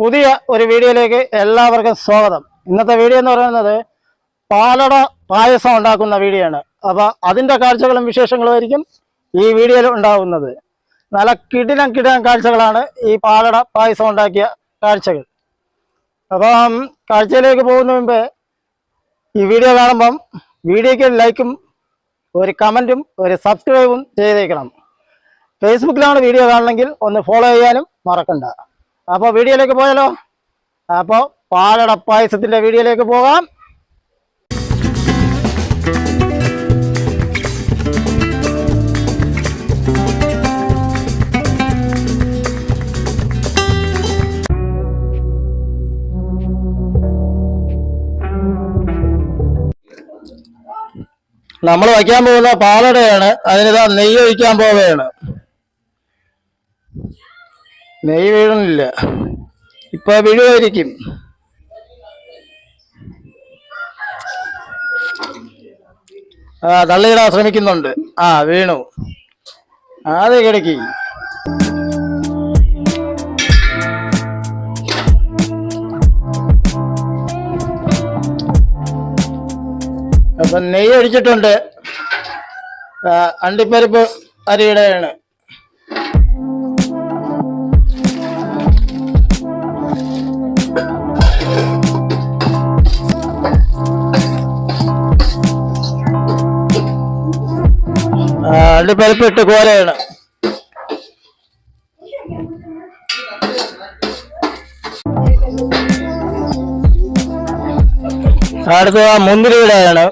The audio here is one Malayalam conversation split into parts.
പുതിയ ഒരു വീഡിയോയിലേക്ക് എല്ലാവർക്കും സ്വാഗതം. ഇന്നത്തെ വീഡിയോ എന്ന് പറയുന്നത് പാലട പായസം ഉണ്ടാക്കുന്ന വീഡിയോ ആണ്. അപ്പോൾ അതിൻ്റെ കാഴ്ചകളും വിശേഷങ്ങളും ആയിരിക്കും ഈ വീഡിയോയിൽ ഉണ്ടാകുന്നത്. നല്ല കിടിലം കാഴ്ചകളാണ് ഈ പാലട പായസം ഉണ്ടാക്കിയ കാഴ്ചകൾ. അപ്പം കാഴ്ചയിലേക്ക് പോകുന്ന മുമ്പ് ഈ വീഡിയോ കാണുമ്പം വീഡിയോയ്ക്ക് ലൈക്കും ഒരു കമൻറ്റും ഒരു സബ്സ്ക്രൈബും ചെയ്തേക്കണം. ഫേസ്ബുക്കിലാണ് വീഡിയോ കാണണമെങ്കിൽ ഒന്ന് ഫോളോ ചെയ്യാനും മറക്കണ്ട. അപ്പോൾ വീഡിയോയിലേക്ക് പോയാലോ? അപ്പോൾ പാലട പായസത്തിൻ്റെ വീഡിയോയിലേക്ക് പോകാം. നമ്മൾ വയ്ക്കാൻ പോകുന്ന പാലടയാണ്. അതിനിതാ നെയ്യ് ഒഴിക്കാൻ പോവുകയാണ്. നെയ്യ് വീഴുന്നില്ല, ഇപ്പൊ വീഴുമായിരിക്കും. തള്ളിയിടാൻ ശ്രമിക്കുന്നുണ്ട്. വീണു. അത് കിടക്കി. അപ്പൊ നെയ്യ് ഒഴിച്ചിട്ടുണ്ട്. അണ്ടിപ്പരിപ്പ് അരിയുടെയാണ്. അണ്ടിപ്പരിപ്പ് ഇട്ട് കോരയാണ്. അടുത്ത മുന്തിരിയുടെയാണ്.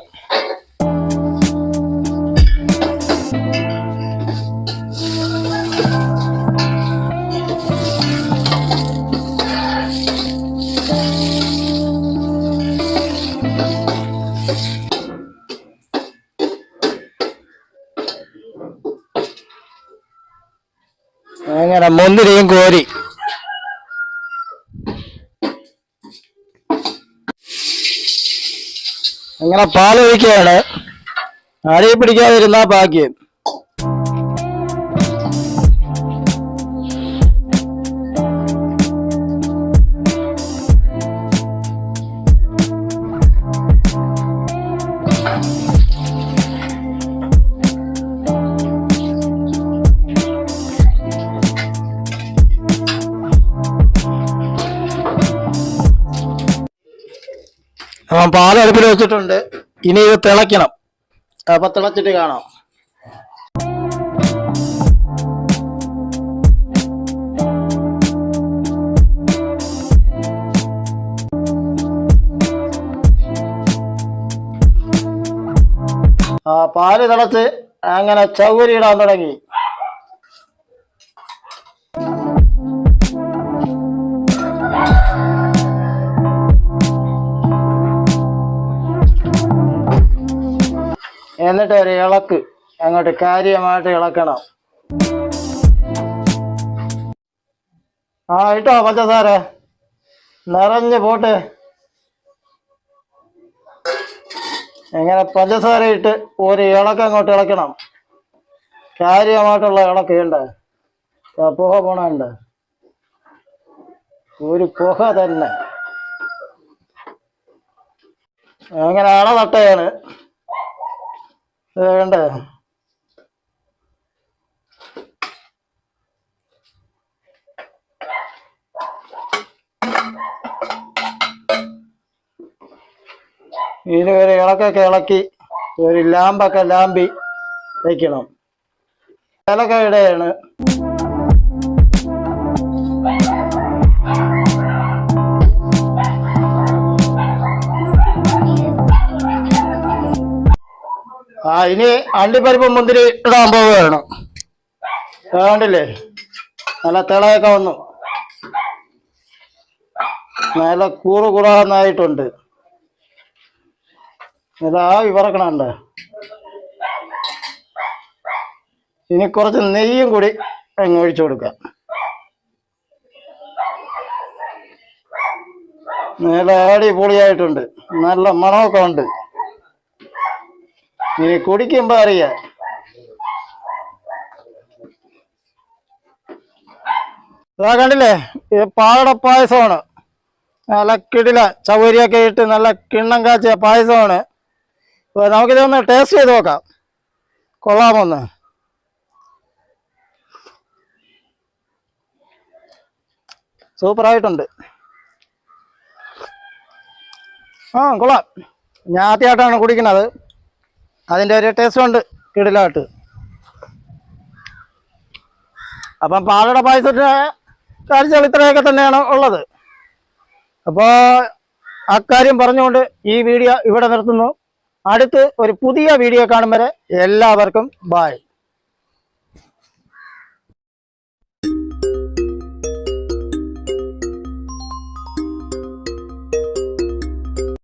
അങ്ങനെ മുന്തിരിയും കോരി. അങ്ങനെ പാലൊഴിക്കുകയാണ്. അടി പിടിക്കാതിരുന്ന ഭാഗ്യം. പാലടുപ്പിൽ വെച്ചിട്ടുണ്ട്. ഇനി ഇത് തിളയ്ക്കണം. അപ്പൊ തിളച്ചിട്ട് കാണാം. പാല് തിളച്ച് അങ്ങനെ ചൗരി ഇടാൻ തുടങ്ങി. എന്നിട്ട് ഒരു ഇളക്ക് അങ്ങോട്ട് കാര്യമായിട്ട് ഇളക്കണം. ഇട്ടോ പഞ്ചസാര നിറഞ്ഞ് പോട്ടെ. എങ്ങനെ പഞ്ചസാര ഇട്ട് ഒരു ഇളക്കം അങ്ങോട്ട് ഇളക്കണം. കാര്യമായിട്ടുള്ള ഇളക്ക് ഉണ്ട്. പുക പോണുണ്ട്. ഒരു പുക തന്നെ. അങ്ങനെ അളതട്ടയാണ് വേണ്ട. ഇതിന് ഒരു ഇളക്കൊക്കെ ഇളക്കി ഒരു ലാമ്പൊക്കെ ലാമ്പി വയ്ക്കണം. ഏലക്കയുടെയാണ്. ഇനി അണ്ടിപ്പരിപ്പ് മുന്തിരി ഇടാൻ പോവുകയാണ്. കണ്ടില്ലേ, നല്ല തിളയൊക്കെ വന്നു. നല്ല കൂറാന്നായിട്ടുണ്ട്. ആവി പറക്കണുണ്ട്. ഇനി കുറച്ച് നെയ്യും കൂടി അങ്ങ് ഒഴിച്ചു കൊടുക്കാം. നല്ല അടിപൊളിയായിട്ടുണ്ട്. നല്ല മണമൊക്കെ ഉണ്ട്. ഇനി കുടിക്കുമ്പോ അറിയാം. ഇതാ കണ്ടില്ലേ, ഇത് പാലട പായസമാണ്. നല്ല കിടില ചവരിയൊക്കെ ഇട്ട് നല്ല കിണ്ണം കാച്ചിയ പായസമാണ്. അപ്പോൾ നമുക്കിതൊന്ന് ടേസ്റ്റ് ചെയ്ത് നോക്കാം, കൊള്ളാമോന്ന്. സൂപ്പറായിട്ടുണ്ട്. കൊള്ളാം. ഞാൻ ആദ്യമായിട്ടാണ് കുടിക്കുന്നത്, അതിൻ്റെ ഒരു ടേസ്റ്റ് ഉണ്ട് കിടിലായിട്ട്. അപ്പം പാലട പായസത്തിൻ്റെ കാഴ്ചകൾ ഇത്രയൊക്കെ തന്നെയാണ് ഉള്ളത്. അപ്പോൾ അക്കാര്യം പറഞ്ഞുകൊണ്ട് ഈ വീഡിയോ ഇവിടെ നിർത്തുന്നു. അടുത്ത് ഒരു പുതിയ വീഡിയോ കാണും വരെ എല്ലാവർക്കും ബായ്.